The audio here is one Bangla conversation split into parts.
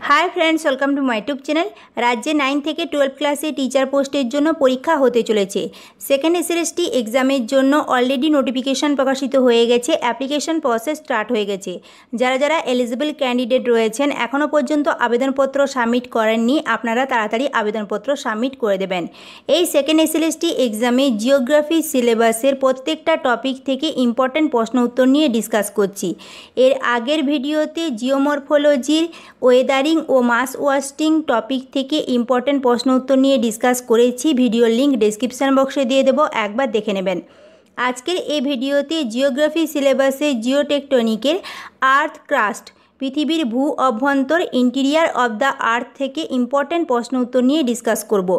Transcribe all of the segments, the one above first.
High friends welcome to my YouTube channel. राज्य 9 থেকে 12 ক্লাসে টিচার পোস্টের জন্য পরীক্ষা হতে চলেছে। সেকেন্ড এসএলএসটি এক্সামের জন্য অলরেডি নোটিফিকেশন প্রকাশিত হয়ে গেছে, অ্যাপ্লিকেশন প্রসেস স্টার্ট হয়ে গেছে। যারা যারা এলিজিবল ক্যান্ডিডেট রয়েছেন এখনও পর্যন্ত আবেদনপত্র সাবমিট করেননি, আপনারা তাড়াতাড়ি আবেদনপত্র সাবমিট করে দেবেন। এই সেকেন্ড এসএলএসটি এক্সামে জিওগ্রাফি সিলেবাসের প্রত্যেকটা টপিক থেকে ইম্পর্টেন্ট প্রশ্ন উত্তর নিয়ে ডিসকাস করছি। এর আগের ভিডিওতে জিওমরফোলজির ওয়েদারিং ও মাস ওয়াস্টিং টপিক থেকে ইম্পর্টেন্ট প্রশ্ন উত্তর নিয়ে ডিসকাস করেছি। ভিডিওর লিঙ্ক ডেসক্রিপশন বক্সে দিয়ে দেবো, একবার দেখে নেবেন। আজকের এই ভিডিওতে জিওগ্রাফি সিলেবাসে জিওটেকটনিকের আর্থ ক্রাস্ট পৃথিবীর ভূ অভ্যন্তর ইন্টিরিয়ার অব দ্য আর্থ থেকে ইম্পর্টেন্ট প্রশ্ন উত্তর নিয়ে ডিসকাস করব।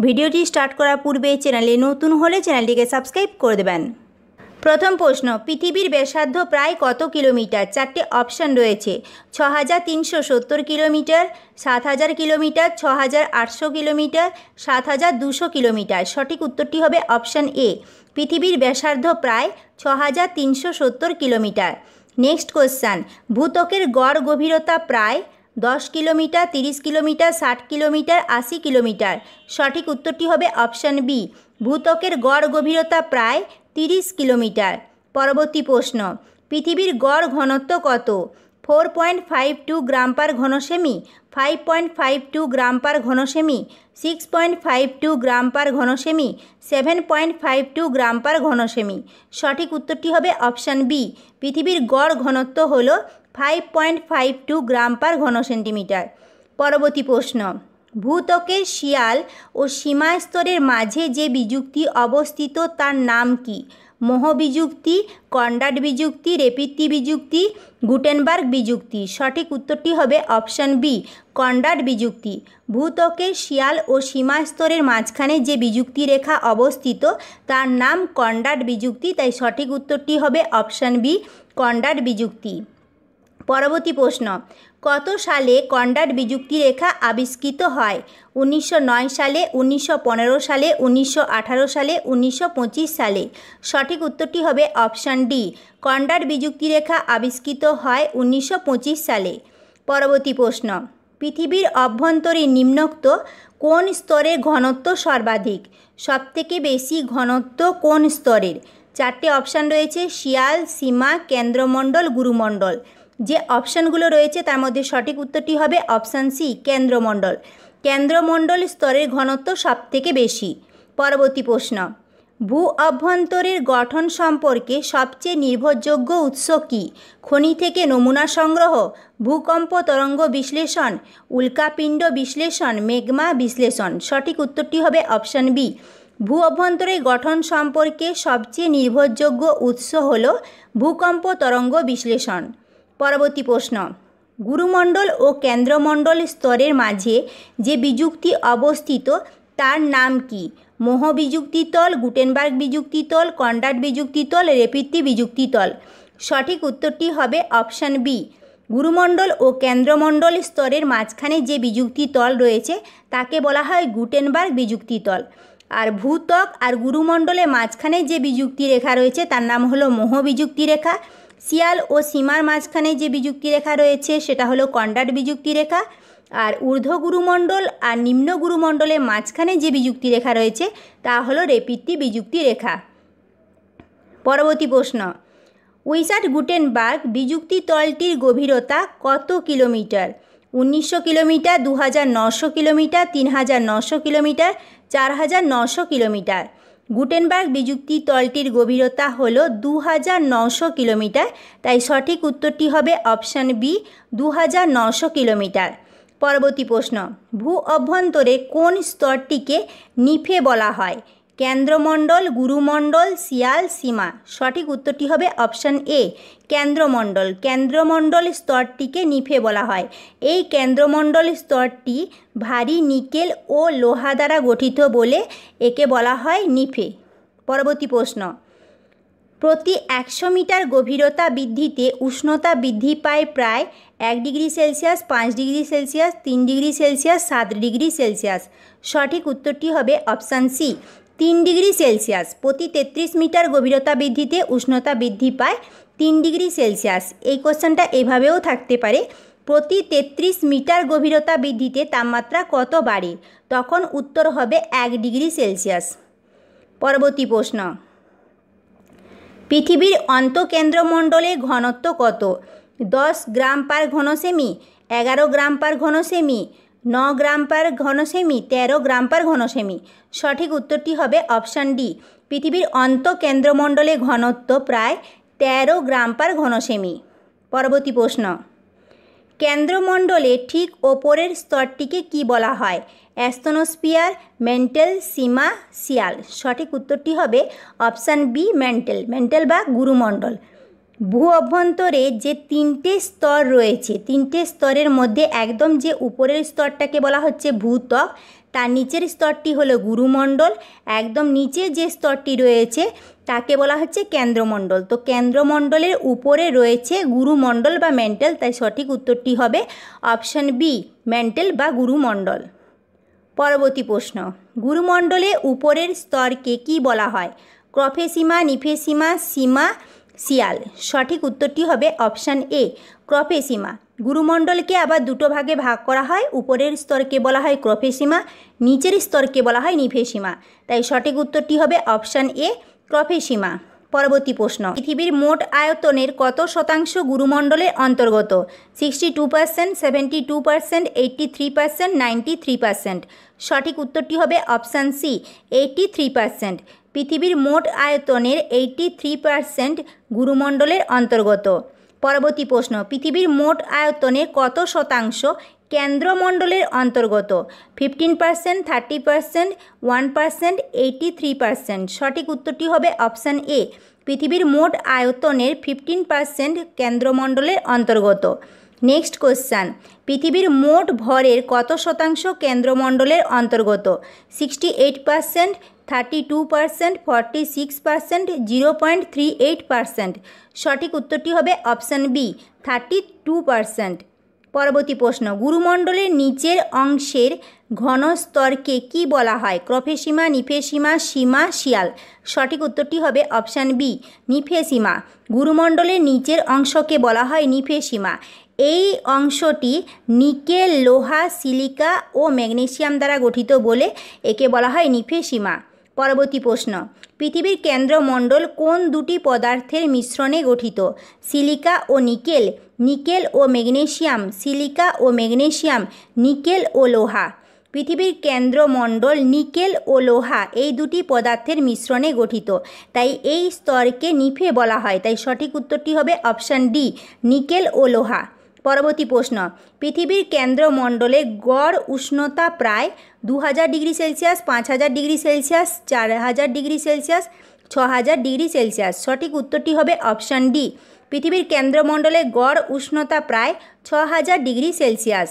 ভিডিওটি স্টার্ট করার পূর্বে চ্যানেলে নতুন হলে চ্যানেলটিকে সাবস্ক্রাইব করে দেবেন। প্রথম প্রশ্ন, পৃথিবীর ব্যাসার্ধ প্রায় কত কিলোমিটার? চারটে অপশান রয়েছে: 6370 কিলোমিটার, 7000 কিলোমিটার, 6800 কিলোমিটার, 7200 কিলোমিটার। সঠিক উত্তরটি হবে অপশান এ, পৃথিবীর ব্যাসার্ধ প্রায় 6370 কিলোমিটার। নেক্সট কোশ্চান, ভূত্বকের গড় গভীরতা প্রায় 10 কিলোমিটার, 30 কিলোমিটার, 60 কিলোমিটার, 80 কিলোমিটার। সঠিক উত্তরটি হবে অপশান বি, ভূত্বকের গড় গভীরতা প্রায় 30 কিলোমিটার। পরবর্তী প্রশ্ন, পৃথিবীর গড় ঘনত্ব কত? 4.52 গ্রাম পার ঘনসেমি, 5.52 গ্রাম পার ঘনসেমি, 6.52 গ্রাম পার ঘনসেমি, 7.52 গ্রাম পার ঘনসেমি। সঠিক উত্তরটি হবে অপশান বি, পৃথিবীর গড় ঘনত্ব হল 5.52 গ্রাম পার ঘনসেন্টিমিটার। পরবর্তী প্রশ্ন, ভূত্বকের শিয়াল ও সীমাস্তরের মাঝে যে বিযুক্তি অবস্থিত তার নাম কি? মোহ বিযুক্তি, কনরাড বিযুক্তি, রেপিত্তি বিযুক্তি, গুটেনবার্গ বিযুক্তি। সঠিক উত্তরটি হবে অপশান বি, কনরাড বিযুক্তি। ভূত্বকের শিয়াল ও সীমাস্তরের মাঝখানে যে বিযুক্তি রেখা অবস্থিত তার নাম কনরাড বিযুক্তি, তাই সঠিক উত্তরটি হবে অপশান বি, কনরাড বিযুক্তি। পরবর্তী প্রশ্ন, কত সালে কনরাড বিযুক্তি রেখা আবিষ্কৃত হয়? 1909 সালে, 1915 সালে, 1918 সালে, 1925 সালে। সঠিক উত্তরটি হবে অপশান ডি, কনরাড বিযুক্তি রেখা আবিষ্কৃত হয় 1925 সালে। পরবর্তী প্রশ্ন, পৃথিবীর অভ্যন্তরে নিম্নোক্ত কোন স্তরের ঘনত্ব সর্বাধিক? সবথেকে বেশি ঘনত্ব কোন স্তরের? চারটে অপশান রয়েছে: শিয়াল, সীমা, কেন্দ্রমণ্ডল, গুরুমণ্ডল। যে অপশানগুলো রয়েছে তার মধ্যে সঠিক উত্তরটি হবে অপশান সি, কেন্দ্রমণ্ডল। কেন্দ্রমণ্ডল স্তরের ঘনত্ব সবথেকে বেশি। পরবর্তী প্রশ্ন, ভূ অভ্যন্তরের গঠন সম্পর্কে সবচেয়ে নির্ভরযোগ্য উৎস কী? খনি থেকে নমুনা সংগ্রহ, ভূকম্প তরঙ্গ বিশ্লেষণ, উল্কাপিণ্ড বিশ্লেষণ, মেগমা বিশ্লেষণ। সঠিক উত্তরটি হবে অপশান বি, ভূ অভ্যন্তরের গঠন সম্পর্কে সবচেয়ে নির্ভরযোগ্য উৎস হল ভূকম্প তরঙ্গ বিশ্লেষণ। পরবর্তী প্রশ্ন, গুরুমণ্ডল ও কেন্দ্রমণ্ডল স্তরের মাঝে যে বিযুক্তি অবস্থিত তার নাম কি? মোহ বিযুক্তিতল, গুটেনবার্গ বিযুক্তিতল, কনরাড বিযুক্তিতল, রেপিত্তি বিযুক্তিতল। সঠিক উত্তরটি হবে অপশান বি, গুরুমণ্ডল ও কেন্দ্রমণ্ডল স্তরের মাঝখানে যে বিযুক্তিতল রয়েছে তাকে বলা হয় গুটেনবার্গ বিযুক্তিতল। আর ভূত্বক আর গুরুমণ্ডলের মাঝখানে যে বিযুক্তি রেখা রয়েছে তার নাম হলো মোহ বিযুক্তি রেখা। শিয়াল ও সীমার মাঝখানে যে বিযুক্তি রেখা রয়েছে সেটা হলো কনরাড বিযুক্তি রেখা। আর ঊর্ধ্ব গুরুমণ্ডল আর নিম্ন গুরুমণ্ডলের মাঝখানে যে বিযুক্তি রেখা রয়েছে তা হলো রেপিত্তি বিযুক্তি রেখা। পরবর্তী প্রশ্ন, উইসার্ড গুটেনবার্গ বিযুক্তি তলটির গভীরতা কত kilometre? 1900 kilometre, 2900 kilometre, 3900 kilometre, 4900 kilometre. Gutenberg বিযুক্তি তলটির গভীরতা হল 2900 কিলোমিটার, তাই সঠিক উত্তরটি হবে অপশান বি, 2900 কিলোমিটার। পরবর্তী প্রশ্ন, ভূ অভ্যন্তরে কোন স্তরটিকে নিফে বলা হয়? কেন্দ্রমণ্ডল, গুরুমণ্ডল, শিয়াল, সীমা। সঠিক উত্তরটি হবে অপশান এ, কেন্দ্রমণ্ডল। কেন্দ্রমণ্ডল স্তরটিকে নিফে বলা হয়। এই কেন্দ্রমণ্ডল স্তরটি ভারী নিকেল ও লোহা দ্বারা গঠিত বলে একে বলা হয় নিফে। পরবর্তী প্রশ্ন, প্রতি 100 মিটার গভীরতা বৃদ্ধিতে উষ্ণতা বৃদ্ধি পায় প্রায় 1 degree Celsius, 5 degree Celsius, 3 degree Celsius, 7 degree Celsius. সঠিক উত্তরটি হবে অপশান সি, 3 ডিগ্রি সেলসিয়াস। প্রতি 33 মিটার গভীরতা বৃদ্ধিতে উষ্ণতা বৃদ্ধি পায় 3 ডিগ্রি সেলসিয়াস। এই কোশ্চেনটা এভাবেও থাকতে পারে, প্রতি 33 মিটার গভীরতা বৃদ্ধিতে তাপমাত্রা কত বাড়ে? তখন উত্তর হবে 1 ডিগ্রি সেলসিয়াস। পরবর্তী প্রশ্ন, পৃথিবীর অন্তঃকেন্দ্রমণ্ডলের ঘনত্ব কত? 10 গ্রাম পার ঘন সেমি, 11 গ্রাম পার ঘন সেমি, 9 গ্রাম পার ঘন সেমি, 13 গ্রাম পার ঘন সেমি। সঠিক উত্তরটি হবে অপশান ডি। পৃথিবীর অন্তঃকেন্দ্রমণ্ডলের ঘনত্ব প্রায় 13 গ্রাম পার ঘন সেমি। পরবর্তী প্রশ্ন, কেন্দ্রমণ্ডলে ঠিক ওপরের স্তরটিকে কি বলা হয়? অ্যাস্তনোস্ফিয়ার, মেন্টেল, সীমা, শিয়াল। সঠিক উত্তরটি হবে অপশান বি, মেন্টেল বা গুরুমণ্ডল। ভূ অভ্যন্তরে যে 3টে স্তর রয়েছে, 3টে স্তরের মধ্যে একদম যে উপরের স্তরটাকে বলা হচ্ছে ভূত্বক, তার নিচের স্তরটি হলো গুরুমণ্ডল, একদম নিচে যে স্তরটি রয়েছে তাকে বলা হচ্ছে কেন্দ্রমণ্ডল। তো কেন্দ্রমণ্ডলের উপরে রয়েছে গুরুমণ্ডল বা মেন্টেল, তাই সঠিক উত্তরটি হবে অপশান বি, মেন্টেল বা গুরুমণ্ডল। পরবর্তী প্রশ্ন, গুরুমণ্ডলে উপরের স্তরকে কি বলা হয়? ক্রফেসীমা, নিফেসীমা, সীমা, শিয়াল। সঠিক উত্তরটি হবে অপশান এ, ক্রফেসীমা। গুরুমণ্ডলকে আবার দুটো ভাগে ভাগ করা হয়, উপরের স্তরকে বলা হয় ক্রফেসীমা, নিচের স্তরকে বলা হয় নিফেসীমা, তাই সঠিক উত্তরটি হবে অপশান এ, ক্রফেসীমা। পরবর্তী প্রশ্ন, পৃথিবীর মোট আয়তনের কত শতাংশ গুরুমণ্ডলের অন্তর্গত? 62%, 72%, 83%, 93%। সঠিক উত্তরটি হবে অপশান সি, 83%। পৃথিবীর মোট আয়তনের 83% গুরুমণ্ডলের অন্তর্গত। পরবর্তী প্রশ্ন, পৃথিবীর মোট আয়তনের কত শতাংশ কেন্দ্রমণ্ডলের অন্তর্গত? 15%, 30%, 1%, 83%। সঠিক উত্তরটি হবে অপশান এ, পৃথিবীর মোট আয়তনের 15% কেন্দ্রমণ্ডলের অন্তর্গত। নেক্সট কোশ্চান, পৃথিবীর মোট ভরের কত শতাংশ কেন্দ্রমণ্ডলের অন্তর্গত? 68%, 32%, 46%, 0.38%। সঠিক উত্তরটি হবে অপশান বি, 32%। পরবর্তী প্রশ্ন, গুরুমণ্ডলের নিচের অংশের ঘনস্তরকে কি বলা হয়? ক্রফেসীমা, নিফেসীমা, সীমা, শিয়াল। সঠিক উত্তরটি হবে অপশান বি, নিফেসীমা। গুরুমণ্ডলের নিচের অংশকে বলা হয় নিফেসীমা। এই অংশটি নিকেল, লোহা, সিলিকা ও ম্যাগনেসিয়াম দ্বারা গঠিত বলে একে বলা হয় নিফেসীমা। পরবর্তী প্রশ্ন, পৃথিবীর কেন্দ্রমণ্ডল কোন দুটি পদার্থের মিশ্রণে গঠিত? সিলিকা ও নিকেল, নিকেল ও ম্যাগনেসিয়াম, সিলিকা ও ম্যাগনেসিয়াম, নিকেল ও লোহা। পৃথিবীর কেন্দ্রমণ্ডল নিকেল ও লোহা এই দুটি পদার্থের মিশ্রণে গঠিত, তাই এই স্তরকে নিফে বলা হয়, তাই সঠিক উত্তরটি হবে অপশান ডি, নিকেল ও লোহা। পরবর্তী প্রশ্ন, পৃথিবীর কেন্দ্রমণ্ডলে গড় উষ্ণতা প্রায় 2000 degree Celsius, 5000 degree Celsius, 4000 degree Celsius, 6000 degree Celsius. সঠিক উত্তরটি হবে অপশান ডি, পৃথিবীর কেন্দ্রমণ্ডলে গড় উষ্ণতা প্রায় 6000 ডিগ্রি সেলসিয়াস।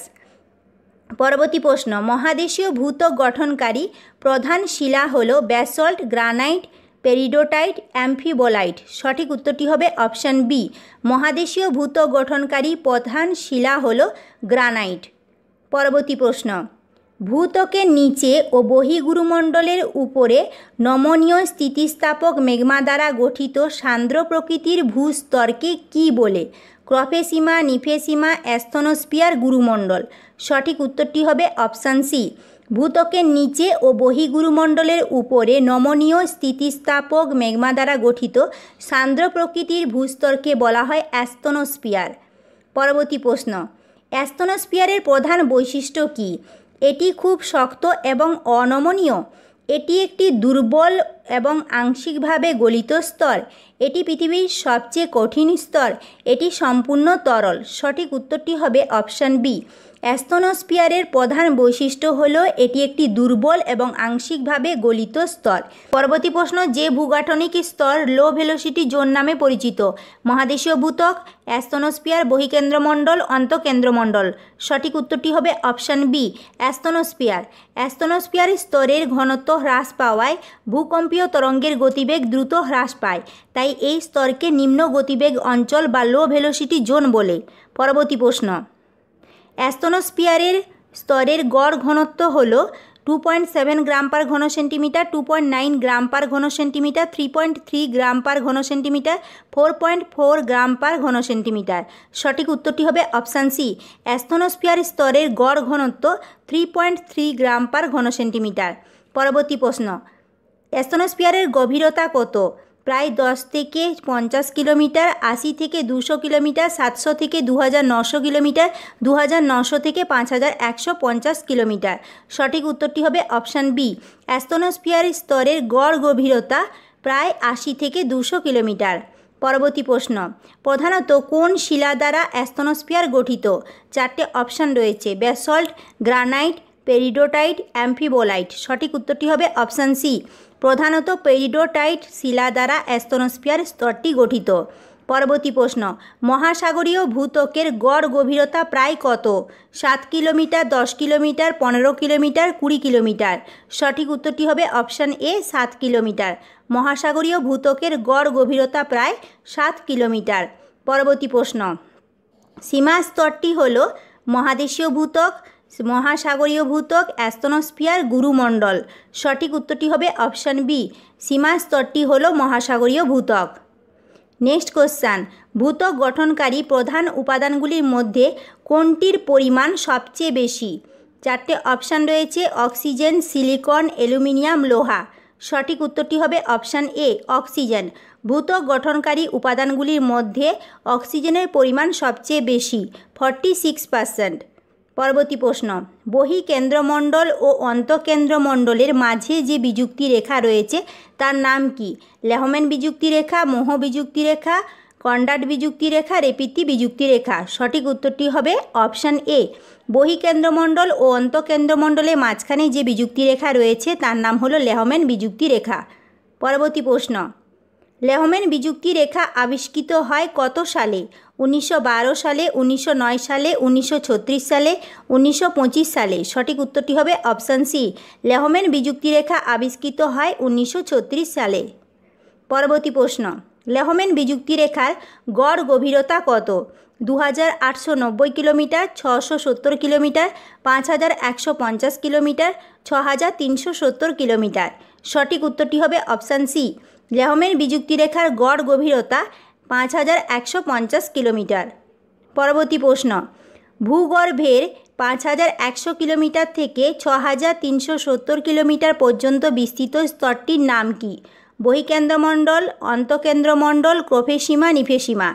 পরবর্তী প্রশ্ন, মহাদেশীয় ভূত্বক গঠনকারী প্রধান শিলা হল ব্যাসল্ট, গ্রানাইট, পেরিডোটাইট, অ্যাম্ফিবোলাইট। সঠিক উত্তরটি হবে অপশান বি, মহাদেশীয় ভূত্বক গঠনকারী প্রধান শিলা হল গ্রানাইট। পরবর্তী প্রশ্ন, ভূত্বকের নিচে ও বহির্গুরুমণ্ডলের উপরে নমনীয় স্থিতিস্থাপক ম্যাগমা দ্বারা গঠিত সান্দ্র প্রকৃতির ভূস্তরকে কী বলে? ক্রফেসীমা, নিফেসীমা, অ্যাস্তনোস্ফিয়ার, গুরুমণ্ডল। সঠিক উত্তরটি হবে অপশান সি, ভূত্বকের নিচে ও বহির্গুরুমণ্ডলের উপরে নমনীয় স্থিতিস্থাপক ম্যাগমা দ্বারা গঠিত সান্দ্র প্রকৃতির ভূস্তরকে বলা হয় অ্যাস্তনোস্ফিয়ার। পরবর্তী প্রশ্ন, অ্যাস্তনোস্ফিয়ারের প্রধান বৈশিষ্ট্য কী? এটি খুব শক্ত এবং অনমনীয়, এটি একটি দুর্বল এবং আংশিকভাবে গলিত স্তর, এটি পৃথিবীর সবচেয়ে কঠিন স্তর, এটি সম্পূর্ণ তরল। সঠিক উত্তরটি হবে অপশান বি, অ্যাস্তনোস্ফিয়ারের প্রধান বৈশিষ্ট্য হল এটি একটি দুর্বল এবং আংশিকভাবে গলিত স্তর। পরবর্তী প্রশ্ন, যে ভূগাঠনিক স্তর লো ভেলোসিটি জোন নামে পরিচিত? মহাদেশীয় ভূত্বক, অ্যাস্তনোস্ফিয়ার, বহিকেন্দ্রমণ্ডল, অন্তঃকেন্দ্রমণ্ডল। সঠিক উত্তরটি হবে অপশান বি, অ্যাস্তনোস্ফিয়ার। অ্যাস্তনোস্ফিয়ার স্তরের ঘনত্ব হ্রাস পাওয়ায় ভূকম্পীয় তরঙ্গের গতিবেগ দ্রুত হ্রাস পায়, তাই এই স্তরকে নিম্ন গতিবেগ অঞ্চল বা লো ভেলোসিটি জোন বলে। পরবর্তী প্রশ্ন, অ্যাস্তনোস্ফিয়ারের স্তরের গড় ঘনত্ব হল 2.7 গ্রাম পার ঘন সেন্টিমিটার, 2.9 গ্রাম পার ঘন সেন্টিমিটার, 3.3 গ্রাম পার ঘন সেন্টিমিটার, 4.4 গ্রাম পার ঘন সেন্টিমিটার। সঠিক উত্তরটি হবে অপশান সি। অ্যাস্থনোস্ফিয়ার স্তরের গড় ঘনত্ব 3.3 গ্রাম পার ঘন সেন্টিমিটার। পরবর্তী প্রশ্ন, অ্যাস্থনোস্ফিয়ারের গভীরতা কত? প্রায় 10 থেকে 50 কিলোমিটার, 80 থেকে 200 কিলোমিটার, 700 থেকে 2900 কিলোমিটার, 2900 থেকে 5150 কিলোমিটার। সঠিক উত্তরটি হবে অপশান বি। অ্যাস্থনোস্ফিয়ার স্তরের গড় গভীরতা প্রায় 80 থেকে 200 কিলোমিটার। পরবর্তী প্রশ্ন, প্রধানত কোন শিলা দ্বারা অ্যাস্থনোস্ফিয়ার গঠিত? 4টে অপশান রয়েছে, ব্যাসল্ট, গ্রানাইট, পেরিডোটাইট, অ্যাম্ফিবোলাইট। সঠিক উত্তরটি হবে অপশান সি। প্রধানত পেরিডোটাইট শিলা দ্বারা অ্যাস্থনোস্ফিয়ার স্তরটি গঠিত। পরবর্তী প্রশ্ন, মহাসাগরীয় ভূত্বকের গড় গভীরতা প্রায় কত? 7 কিলোমিটার, 10 কিলোমিটার, 15 কিলোমিটার, 20 কিলোমিটার। সঠিক উত্তরটি হবে অপশান এ, 7 কিলোমিটার। মহাসাগরীয় ভূত্বকের গড় গভীরতা প্রায় 7 কিলোমিটার। পরবর্তী প্রশ্ন, সীমা স্তরটি হল মহাদেশীয় ভূত্বক, মহাসাগরীয় ভূত্বক, অ্যাস্থনোস্ফিয়ার, গুরুমণ্ডল। সঠিক উত্তরটি হবে অপশান বি। সীমা স্তরটি হল মহাসাগরীয় ভূত্বক। নেক্সট কোশ্চান, ভূত্বক গঠনকারী প্রধান উপাদানগুলির মধ্যে কোনটির পরিমাণ সবচেয়ে বেশি? 4টে অপশান রয়েছে, অক্সিজেন, সিলিকন, অ্যালুমিনিয়াম, লোহা। সঠিক উত্তরটি হবে অপশান এ, অক্সিজেন। ভূত্বক গঠনকারী উপাদানগুলির মধ্যে অক্সিজেনের পরিমাণ সবচেয়ে বেশি, 46%। পরবর্তী প্রশ্ন, বহিঃকেন্দ্রমণ্ডল ও অন্তঃকেন্দ্রমণ্ডলের মাঝে যে বিযুক্তি রেখা রয়েছে তার নাম কি? ল্যাহম্যান বিযুক্তি রেখা, মোহ বিযুক্তি রেখা, কনরাড বিযুক্তি রেখা, রেপিতি বিযুক্তি রেখা। সঠিক উত্তরটি হবে অপশান এ। বহিঃকেন্দ্রমণ্ডল ও অন্তঃকেন্দ্রমণ্ডলের মাঝখানে যে বিযুক্তি রেখা রয়েছে তার নাম হলো ল্যাহম্যান বিযুক্তি রেখা। পরবর্তী প্রশ্ন, ল্যাহম্যান বিযুক্তি রেখা আবিষ্কৃত হয় কত সালে? 1912 সালে, 1909 সালে, 1936 সালে, 1925 সালে। সঠিক উত্তরটি হবে অপশান সি। ল্যাহম্যান বিযুক্তি রেখা আবিষ্কৃত হয় 1936 সালে। পরবর্তী প্রশ্ন, ল্যাহম্যান বিযুক্তি রেখার গড় গভীরতা কত? 2890 কিলোমিটার, 670 কিলোমিটার, 5150 কিলোমিটার, 6370 কিলোমিটার। সঠিক উত্তরটি হবে অপশান সি। ল্যাহম্যান বিযুক্তি রেখার গড় গভীরতা 5150 কিলোমিটার। পরবর্তী প্রশ্ন, ভূগর্ভের 5100 কিলোমিটার থেকে 6370 কিলোমিটার পর্যন্ত বিস্তৃত স্তরটির নাম কি? বহিঃকেন্দ্রমণ্ডল, অন্তঃকেন্দ্রমণ্ডল, ক্রোফেসীমা, নিফেসীমা।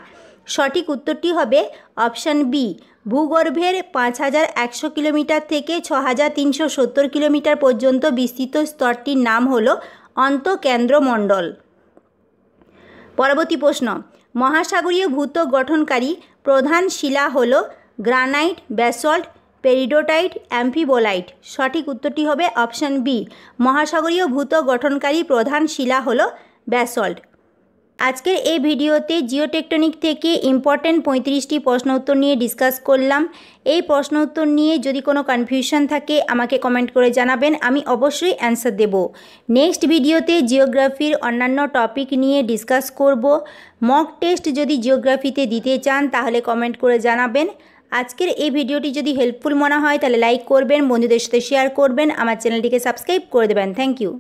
সঠিক উত্তরটি হবে অপশান বি। ভূগর্ভের 5100 কিলোমিটার থেকে 6370 কিলোমিটার পর্যন্ত বিস্তৃত স্তরটির নাম হল অন্তঃকেন্দ্রমণ্ডল। পরবর্তী প্রশ্ন, মহাসাগরীয় ভূত্বক গঠনকারী প্রধান শিলা হল গ্রানাইট, ব্যাসল্ট, পেরিডোটাইট, অ্যাম্ফিবোলাইট। সঠিক উত্তরটি হবে অপশান বি। মহাসাগরীয় ভূত্বক গঠনকারী প্রধান শিলা হল ব্যাসল্ট। আজকের এই ভিডিওতে জিওটেকটনিক থেকে ইম্পর্ট্যান্ট 35টি প্রশ্ন উত্তর নিয়ে ডিসকাস করলাম। এই প্রশ্ন উত্তর নিয়ে যদি কোনো কনফিউশন থাকে আমাকে কমেন্ট করে জানাবেন, আমি অবশ্যই অ্যান্সার দেব। নেক্সট ভিডিওতে জিওগ্রাফির অন্যান্য টপিক নিয়ে ডিসকাস করব। মক টেস্ট যদি জিওগ্রাফিতে দিতে চান তাহলে কমেন্ট করে জানাবেন। আজকের এই ভিডিওটি যদি হেল্পফুল মনে হয় তাহলে লাইক করবেন, বন্ধুদের সাথে শেয়ার করবেন, আমার চ্যানেলটিকে সাবস্ক্রাইব করে দেবেন। Thank you.